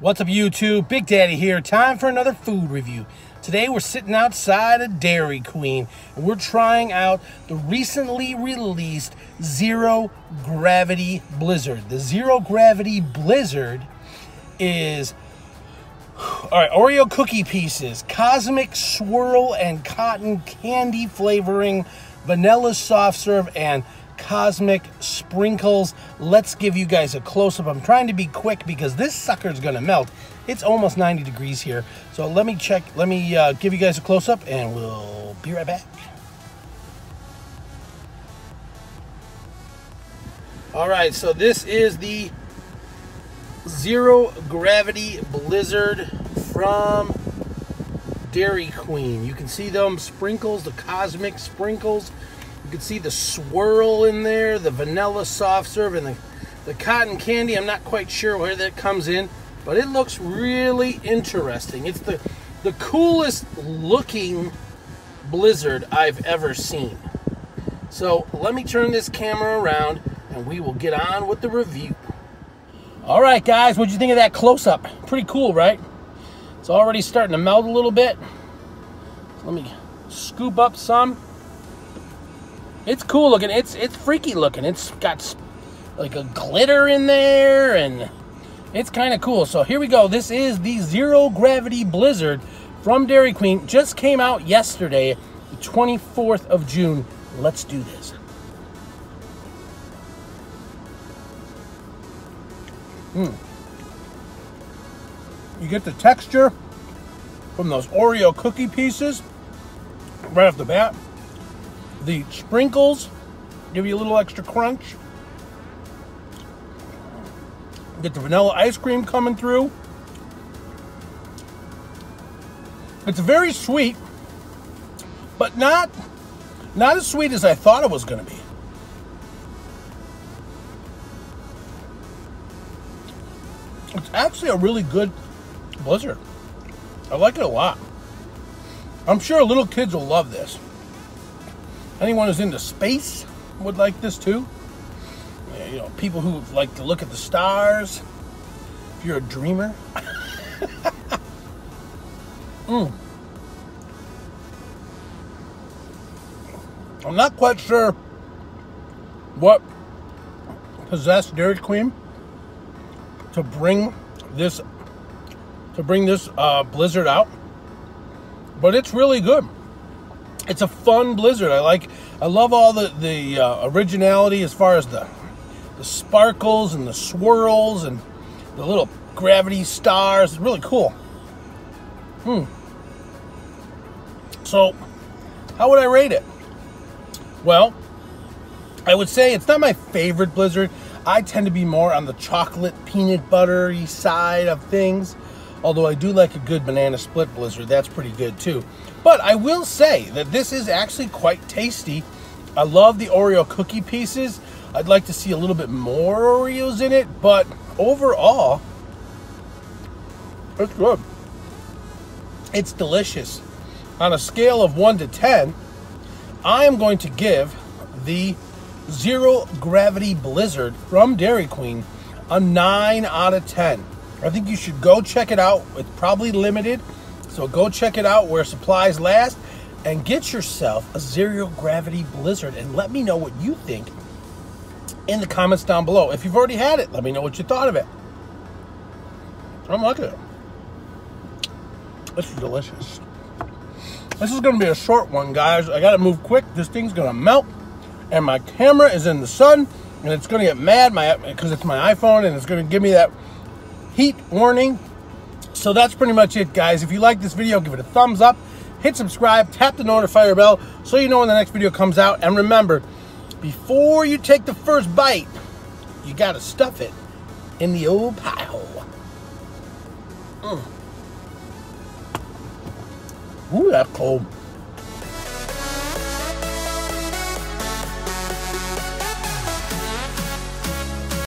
What's up, YouTube? Big Daddy here. Time for another food review. Today we're sitting outside of Dairy Queen and we're trying out the recently released Zero Gravity Blizzard. The Zero Gravity Blizzard is Oreo cookie pieces, cosmic swirl and cotton candy flavoring, vanilla soft serve, and cosmic sprinkles. Let's give you guys a close-up. I'm trying to be quick because this sucker is gonna melt. It's almost 90 degrees here, so let me give you guys a close-up and we'll be right back. All right, so this is the Zero Gravity Blizzard from Dairy Queen. You can see them sprinkles, the cosmic sprinkles. You can see the swirl in there, the vanilla soft serve, and the cotton candy. I'm not quite sure where that comes in, but it looks really interesting. It's the coolest looking blizzard I've ever seen. So let me turn this camera around and we will get on with the review. All right, guys, what'd you think of that close-up? Pretty cool, right? It's already starting to melt a little bit. So let me scoop up some. It's cool looking. It's freaky looking. It's got like a glitter in there, and it's kind of cool. So here we go. This is the Zero Gravity Blizzard from Dairy Queen. Just came out yesterday, the 24th of June. Let's do this. You get the texture from those Oreo cookie pieces right off the bat. The sprinkles give you a little extra crunch. Get the vanilla ice cream coming through. It's very sweet, but not as sweet as I thought it was going to be. It's actually a really good blizzard. I like it a lot. I'm sure little kids will love this. Anyone who's into space would like this too. You know, people who like to look at the stars. If you're a dreamer. I'm not quite sure what possessed Dairy Queen to bring this blizzard out, but it's really good. It's a fun blizzard. I love all the originality as far as the sparkles and the swirls and the little gravity stars. It's really cool. So, how would I rate it? Well, I would say it's not my favorite blizzard. I tend to be more on the chocolate peanut buttery side of things. Although I do like a good banana split blizzard. That's pretty good too. But I will say that this is actually quite tasty. I love the Oreo cookie pieces. I'd like to see a little bit more Oreos in it, but overall, it's good. It's delicious. On a scale of 1 to 10, I am going to give the Zero Gravity Blizzard from Dairy Queen a 9 out of 10. I think you should go check it out. It's probably limited, so go check it out where supplies last and get yourself a Zero Gravity Blizzard and let me know what you think in the comments down below. If you've already had it, let me know what you thought of it. I'm liking it. This is delicious. This is going to be a short one, guys. I got to move quick. This thing's going to melt, and my camera is in the sun, and it's going to get mad because it's my iPhone, and it's going to give me that heat warning. So that's pretty much it, guys. If you like this video, give it a thumbs up, hit subscribe, tap the notifier bell so you know when the next video comes out. And remember, before you take the first bite, you got to stuff it in the old pie hole. Ooh, that's cold.